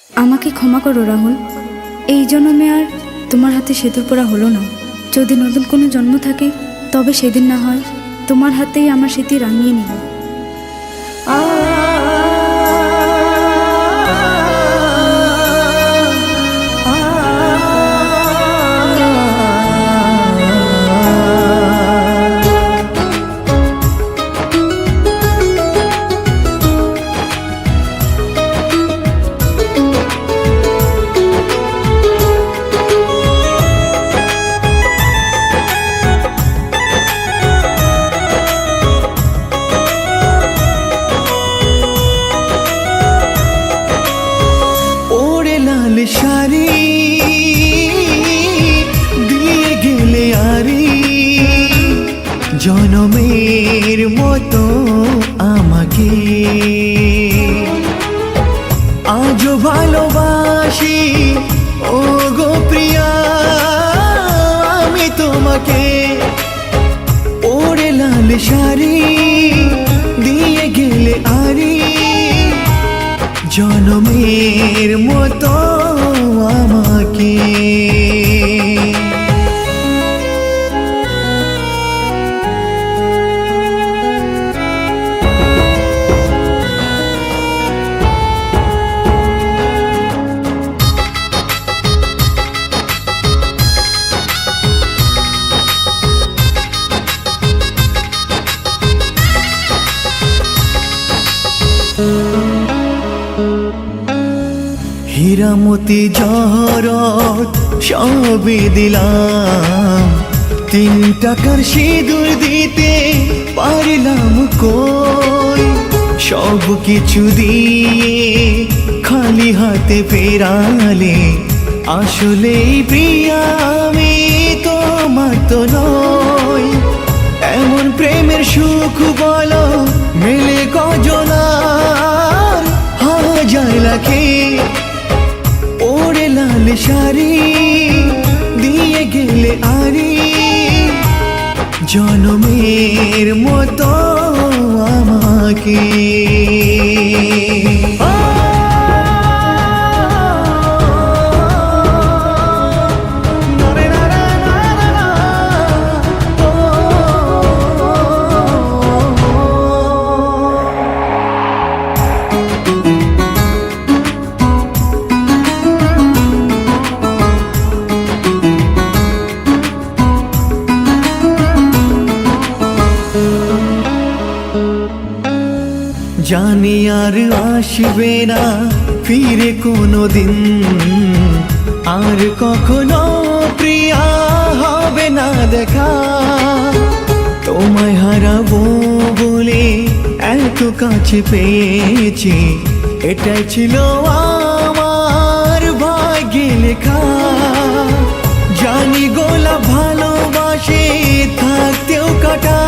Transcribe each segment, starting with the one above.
আমাকে ক্ষমা করো রাহুল, এই জন্মে আর তোমার হাতে সেতুর পোড়া হলো না। যদি নতুন কোনো জন্ম থাকে তবে সেদিন না হয় তোমার হাতেই আমার স্মৃতি রাঙিয়ে নিব। শাড়ি দিয়ে গেলে আরি জনমের মতো আমাকে আজও ভালোবাসি ও গো প্রিয়া আমি তোমাকে। ওরে লাল শাড়ি দিয়ে গেলে আরি জনমের মতো আমাকে। হীরামতি জহরত সবই দিলাম, 3 টাকার সিঁদুর দিতে পারলাম কই। সব কিছু দিয়ে খালি হাতে ফেরালে আসলেই প্রিয়া আমি তোমার তো নই। এমন প্রেমের সুখ বলো মেলে কজনার, হাজার লাখে। ওরে লাল শাড়ি দিয়ে গেলে আরি জনমের মতো আমাকে। জানি আর আসবে না ফিরে কোনো দিন, আর কখনো প্রিয়া হবে না দেখা। তোমায় হারাবো বলে এত কাছে পেয়েছি, এটাই ছিল আমার ভাগ্যে লেখা। জানি গোলাপ ভালোবাসে থাকতেও কাটা,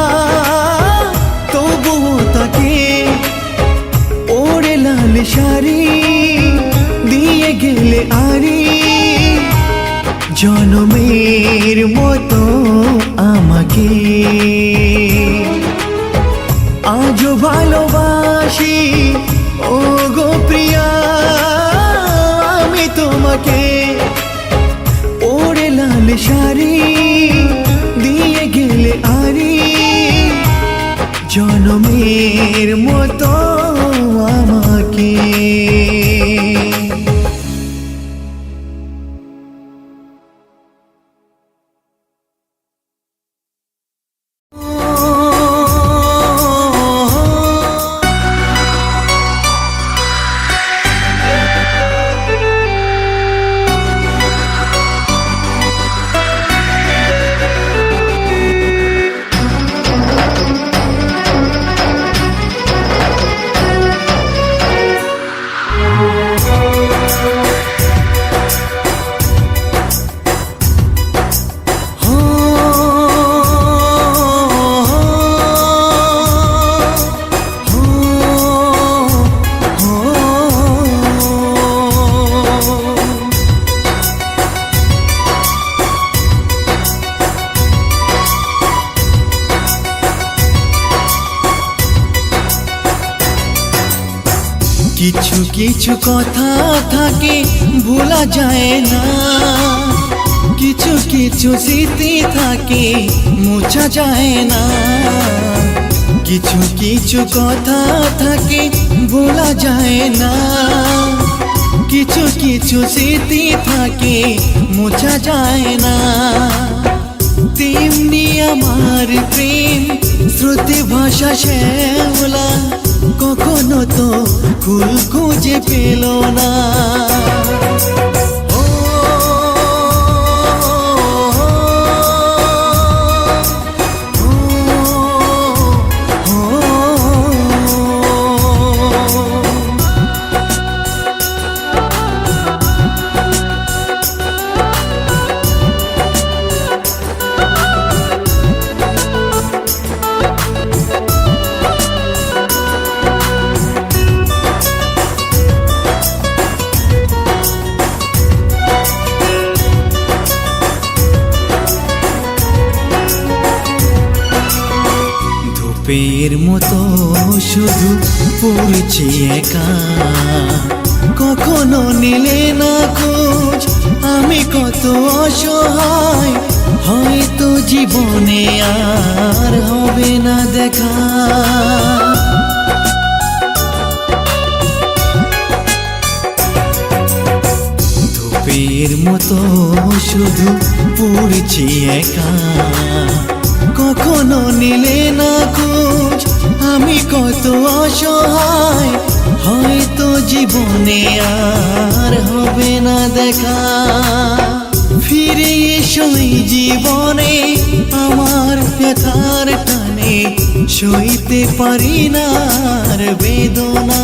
তবুও তাকে ওরে লাল শাড়ি দিয়ে গেলে আরি জনমের মতো আমাকে। আজও ভালোবাসি ও গো প্রিয়া আমি তোমাকে। ওরে লাল শাড়ি দিয়ে গেলে আরি জনমের মতো আমাকে। কিছু কিছু কথা থাকে ভোলা যায় না, কিছু কিছু স্মৃতি থাকে মোছা যায় না। কিছু কিছু কথা থাকে ভোলা যায় না, কিছু কিছু স্মৃতি থাকে মোছা যায় না। তেমনি আমার প্রেম শ্রুতি ভাষা শ্যাওলা কখনো তো কুল খুঁজে পেল না। ও, ও, ও, ও। ধূপের মতো শুধু পড়ছি একা, কখনো নিলে না খোঁজ আমি কত অসহায়, হয়তো জীবনে আর হবে না দেখা। ধূপের মতো শুধু পড়ছি একা, কখনো নিলে না খোঁজ আমি কত অসহায়, হয়তো জীবনে আর হবে না দেখা। ফিরে এসো এই জীবনে আমার ব্যথার টানে, সইতে পারি না আর বেদনা।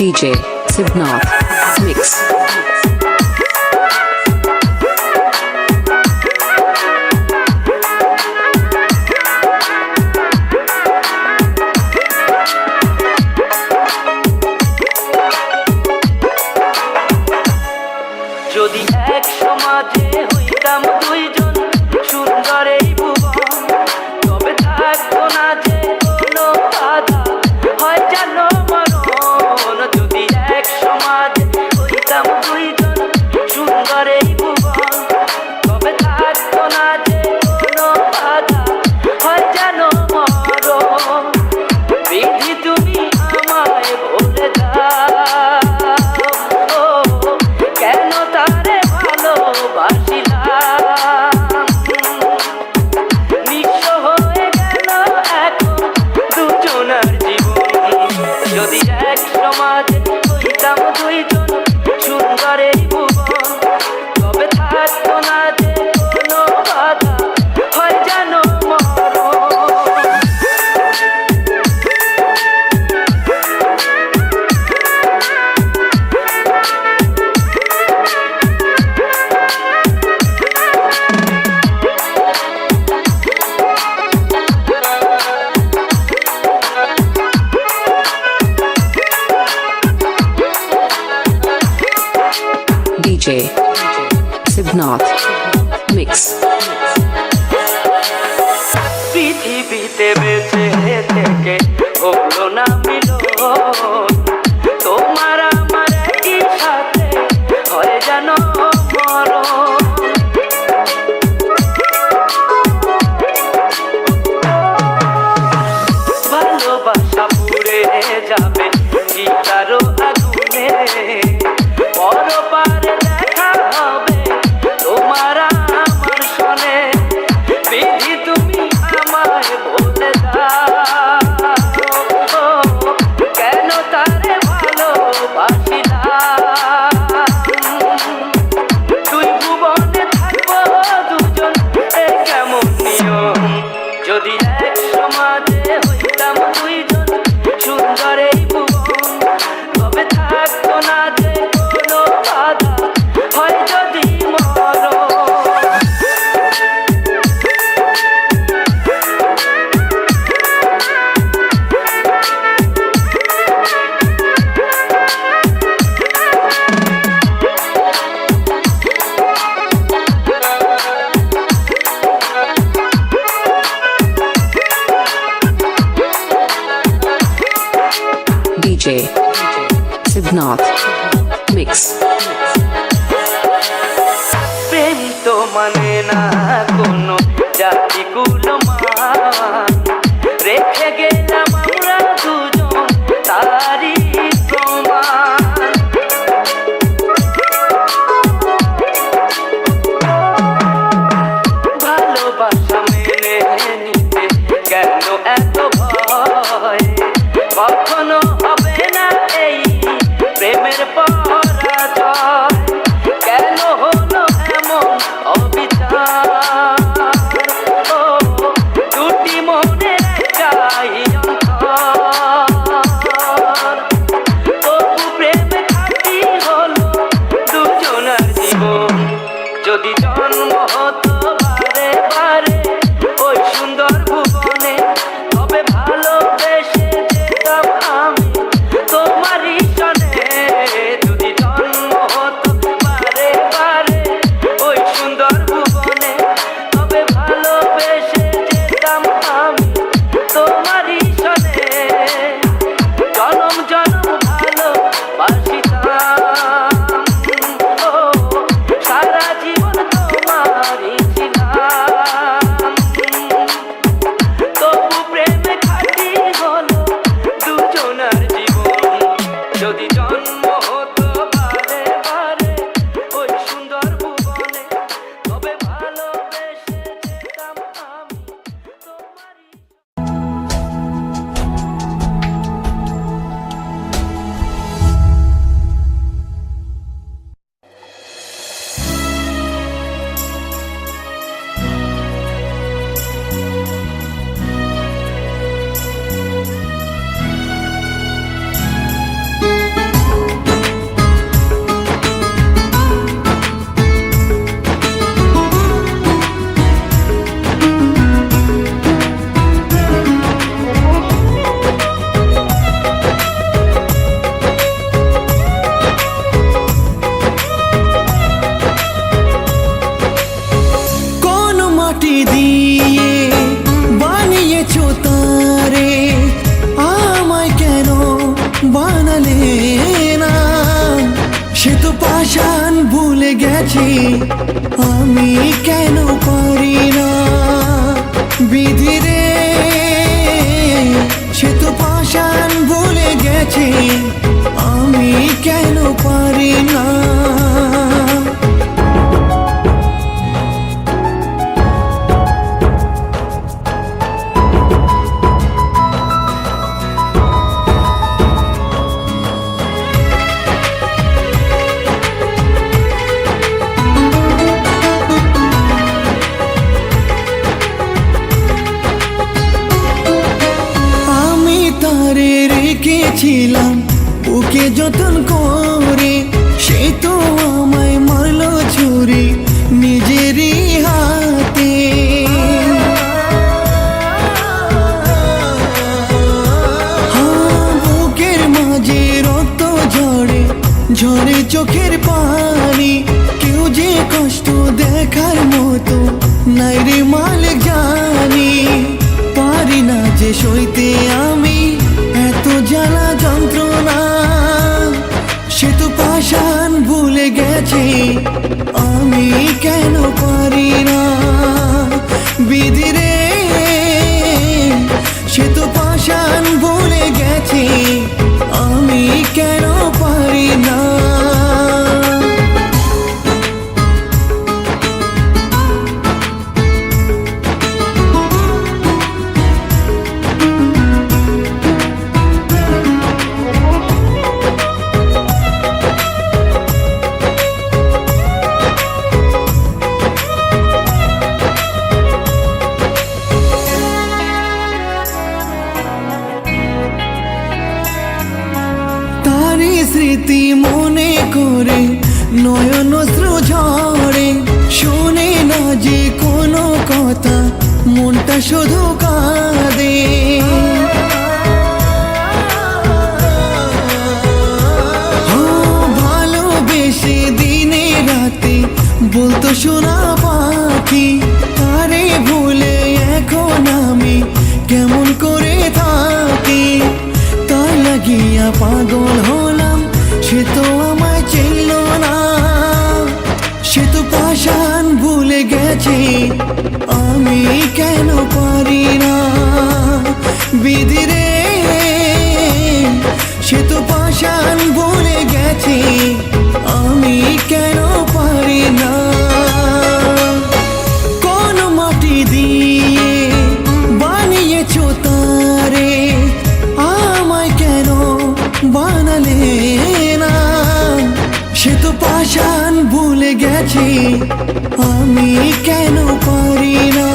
DJ Sibnath Mix. যদি এক সমাজে হইতাম দুইজন সুন্দর এই ভুবন, তবে থাকতো না যে কোনো বাধা, হয় যেন মরণ। যদি এক সমাজে হইতাম দুইজন সুন্দর এই ভুবন, তবে থাকতো না যে কোনো বাধা, হয় যেন মরণ। বিধি তুমি আমায় বলে দাও, কেন তারে ভালোবাসিলাম, নিঃস্ব হয়ে গেল এখন দুজনার জীবন। যদি এক সমাজে হইতাম দুইজন সুন্দর এই ভুবন, তবে থাকতো না যে কোনো বাধা, হয় যেন মরণ। DJ Sibnath Mix. পৃথিবীতে বেঁচে থেকে হলো না মিলন, তোমার আমার একই সাথে হয় যেন মরণ। ভালোবাসা পুড়ে যাবে চিতারো আগুনে, পরপারে দেখা হবে তোমার আমার সনে। বিধি তুমি আমায় বলে দাও, কেন তারে ভালোবাসিলাম, দুই ভুবনে থাকবো দুজন এ কেমন নিয়ম। যদি এক সমাজে হইতাম দুইজন সুন্দর এই ভুবন, তবে থাকতো না যে কোনো বাধা, হয় যদি মরণ। DJ Sibnath Mix. প্রেম তো মানে না কোনো জাতি কুলমান, রেখে গেলাম আমরা দুজন তারি প্রমাণ। ভালোবাসা মেনে নিতে কেন এত ভয়, কখনো হবে না এই প্রেমের পরাজয়। কেন হলো এমন অবিচার, গেছি আমি কেন পারি না বিধি রে সে তো পাষাণ ভুলে গেছি আমি কেন পারি না তারে রেখেছিলাম বুকে যতন করে সে তো আমায় মারলো ছুরি নিজেরই হাতে বুকের মাঝে রক্ত ঝরে ঝরে চোখের পানি কেউ যে কষ্ট দেখার মতো নাই রে মালিক জানি পারি না যে সইতে আমি এত জ্বালা যন্ত্রণা সে তো পাষাণ ভুলে গেছে আমি কেন পারি না বিধি রে সে তো পাষাণ ভুলে গেছে আমি কেন পারি না স্মৃতি মনে করে নয়ন অশ্রু ঝরে শোনে না যে কোনো কথা মনটা শুধু কাঁদে ভালোবেসে দিনে রাতে বলতো শোনা পাখি তারে ভুলে এখন আমি কেমন করে থাকি তাই লাগিয়া পাগল হলাম সে তো আমায় চিনল না সে তো পাষাণ ভুলে গেছে আমি কেন পারি না বিধি রে সে তো পাষাণ ভুলে গেছে আমি কেন পারি না কোন মাটি দিয়ে বানিয়েছো তারে আমায় কেন বানালে না সে তো পাষাণ ভুলে গেছে আমি কেন পারি না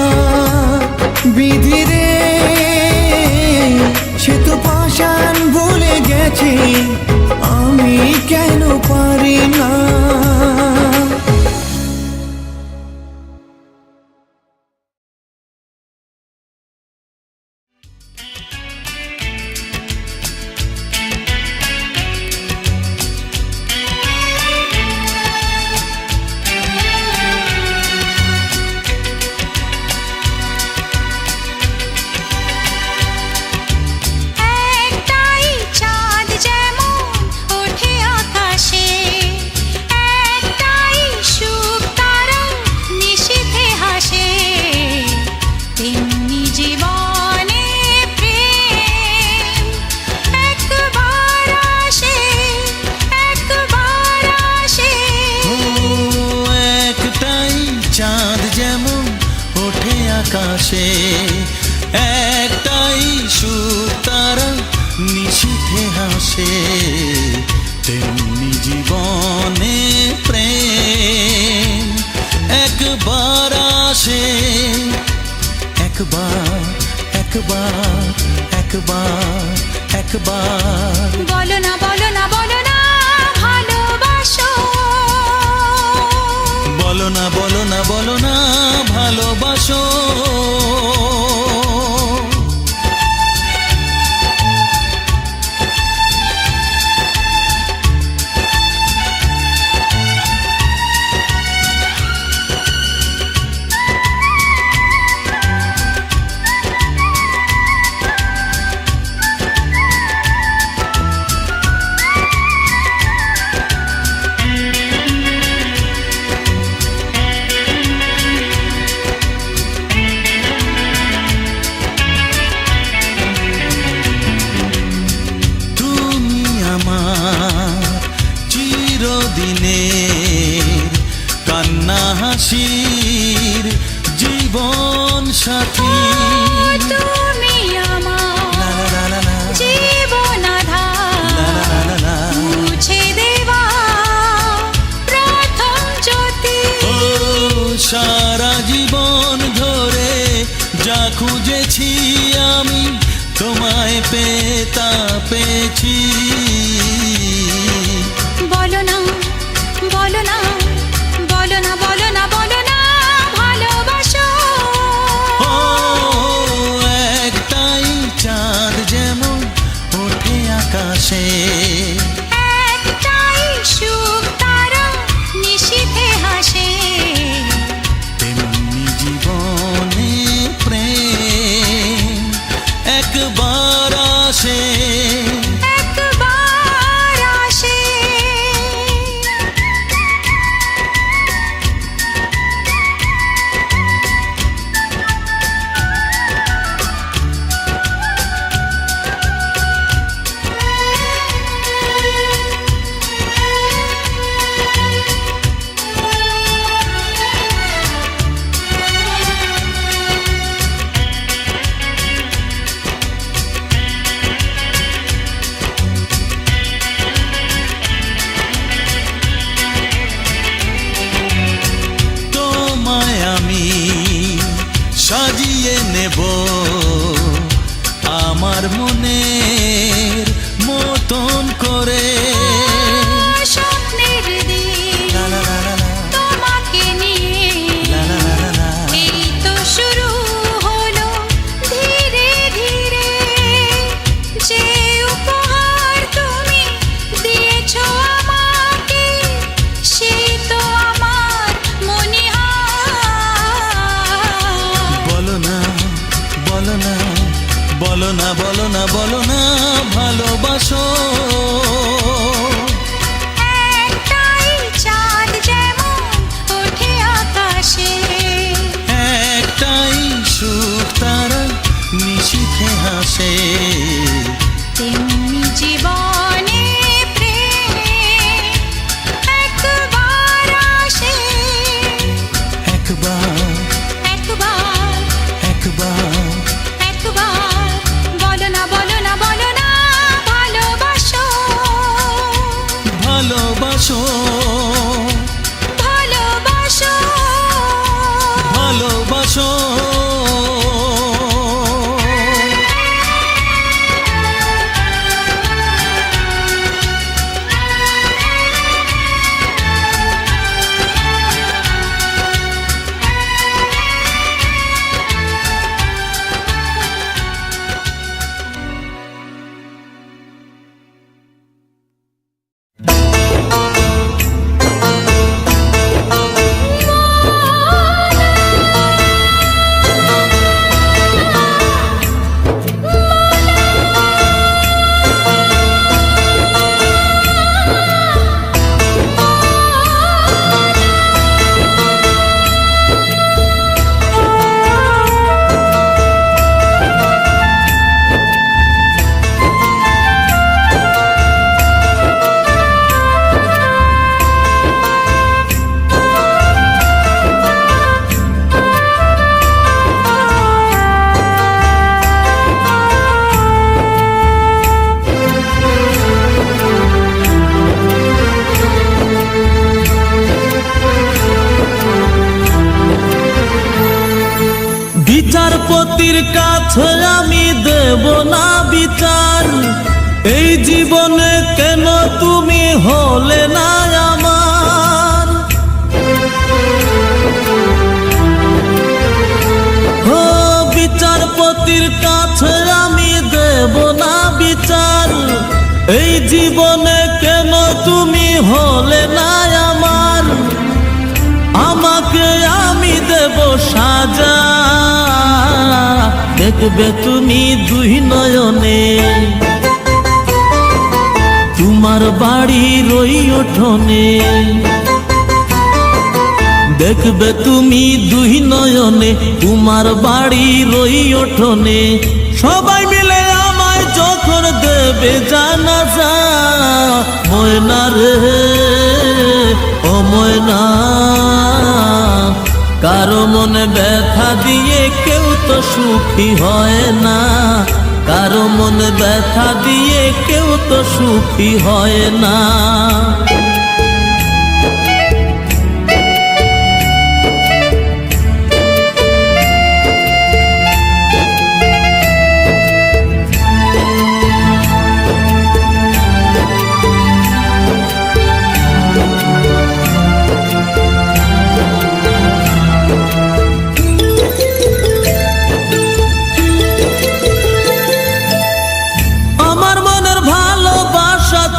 বিধি রে সে তো পাষাণ ভুলে গেছে আমি কেন পারি না আকাশে একটাই সুখ তারা নিশীথে হাসে তেমনি জীবনে প্রেম একবার আসে একবার একবার একবার একবার বলো না বলো না বলো না ভালোবাসো বলো না বলো না বলো না ভালোবাসো হাসির জীবন সাথী। তুমি আমার লা লা লা লা জীবন আধার লা লা লা। মুছে দেওয়া প্রথম জ্যোতি। ও সারা জীবন ধরে যা খুঁজেছি আমি তোমায় পেয়ে তা পেয়েছি। বলো না বলো না বলো না বলো না বলো না ভালোবাসো। ও একটাই চাঁদ যেমন ওঠে আকাশে, একটাই সুখ তারা নিশীথে হাসে। তেমনি জীবনে প্রেম একবার আসে। একবার আসে। তোমায় আমি সাজিয়ে নেব আমার মনের মতন করে। স্বপ্নের দিন লা লা লা লা লা তোমাকে নিয়ে লা লা লা লা লা। এই তো শুরু হলো ধীরে ধীরে। যে উপহার তুমি দিয়েছো আমাকে সেই তো আমার মনে হয়। বলো না বলো না বলো না বলো না বলো না ভালোবাসো। একটাই চাঁদ যেমন ওঠে আকাশে, একটাই সুখ তারা নিশীথে হাসে। তেমনি জীবনে প্রেম একবার আসে। একবার একবার একবার একবার বলো না বলো না বলো না ভালোবাসো। ভালোবাসো ভালোবাসো ভালোবাসো। বিচারপতির কাছে আমি দেব না বিচার, এই জীবনে কেন তুমি হলে না আমার। ও বিচারপতির কাছে আমি দেব না বিচার, এই জীবনে কেন তুমি হলে না আমার। আমাকে আমি দেব সাজা, দেখবে তুমি দুই নয়নে, তোমার বাড়ির ওই উঠোনে। দেখবে তুমি দুই নয়নে, তোমার বাড়ির ওই উঠোনে। সবাই মিলে আমায় যখন দেবে জানাজা, ময়না রে ও ময়না, কারো মনে ব্যথা দিয়ে কেউ তো সুখী হয় না, কারো মনে ব্যথা দিয়ে কেউ তো সুখী হয় না।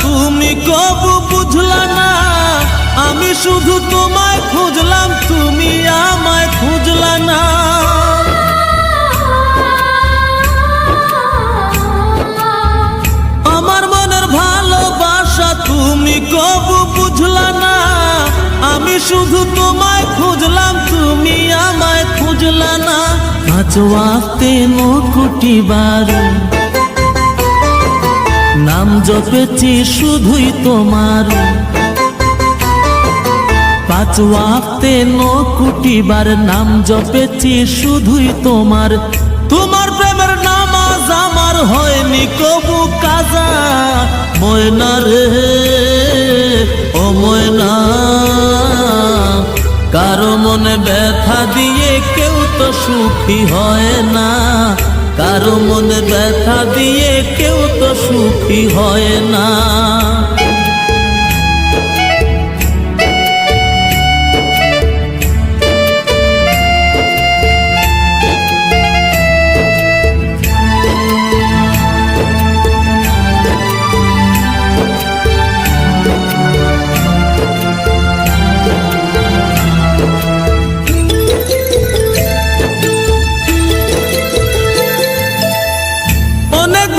তুমি কবু বুঝলা না, আমি শুধু তোমায় খুঁজলাম, তুমি আমায় খুঁজলা না। আমার মনের ভালোবাসা তুমি কবু বুঝলা না, আমি শুধু তোমায় খুঁজলাম, তুমি আমায় খুঁজলা না। আজ ওয়াক্তে কোটি বার নাম জপেছি শুধুই তোমার, পাঁচ ওয়াক্তে কোটি বার নাম জপেছি শুধুই তোমার। তোমার প্রেমের নামাজ আমার হয়নি কবু কাজা, ময়না রে ও ময়না। কারো মনে ব্যথা দিয়ে কেউ তো সুখী হয় না, কারো মনে ব্যথা দিয়ে কেউ তো সুখী হয় না।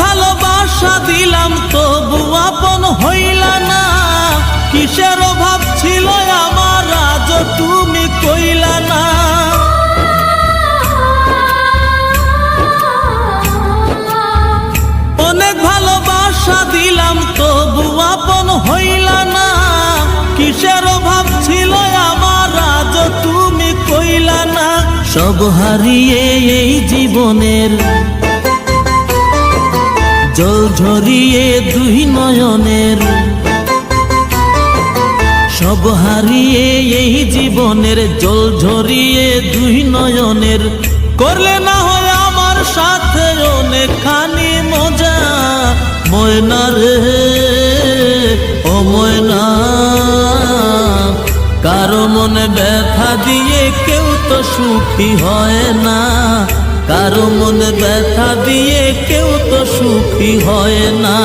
ভালোবাসা দিলাম তবু আপন হইলা না, কিসের অভাব ছিল আমার আজ তুমি কইলা না। অনেক ভালোবাসা দিলাম তবু আপন হইলা না, কিসের অভাব ছিল আমার আজ তুমি কইলা না। সব হারিয়ে এই জীবনের জল ঝরিয়ে দুই নয়নের, সব হারিয়ে এই জীবনের জল ঝরিয়ে দুই নয়নের। করলে না হয় আমার সাথে অনেকখানি মজা, ময়না রে ও ময়না। কারো মনে ব্যথা দিয়ে কেউ তো সুখী হয় না, কারো মনে ব্যথা দিয়ে কেউ তো সুখী হয় না।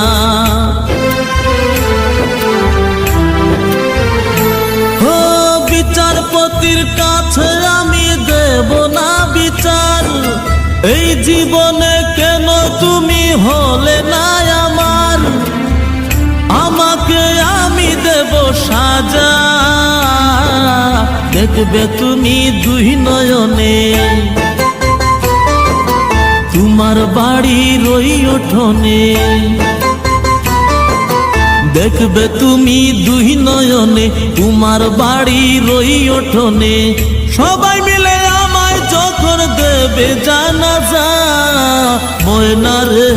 ও বিচারপতির কাছে আমি দেব না বিচার, এই জীবনে কেন তুমি হলে না আমার। আমাকে আমি দেব সাজা, দেখবে তুমি দুই নয়নে। তোমার বাড়ির ওই উঠোনে দেখবে তুমি দুই নয়নে, তোমার বাড়ির ওই উঠোনে। সবাই মিলে আমায় যখন দেবে জানাজা, ময়না রে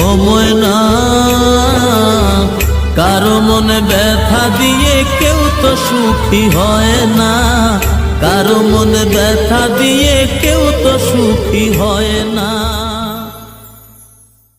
ও ময়না। কারো মনে ব্যথা দিয়ে কেউ তো সুখী হয় না, কারো মনে ব্যথা দিয়ে কেউ তো সুখী হয় না।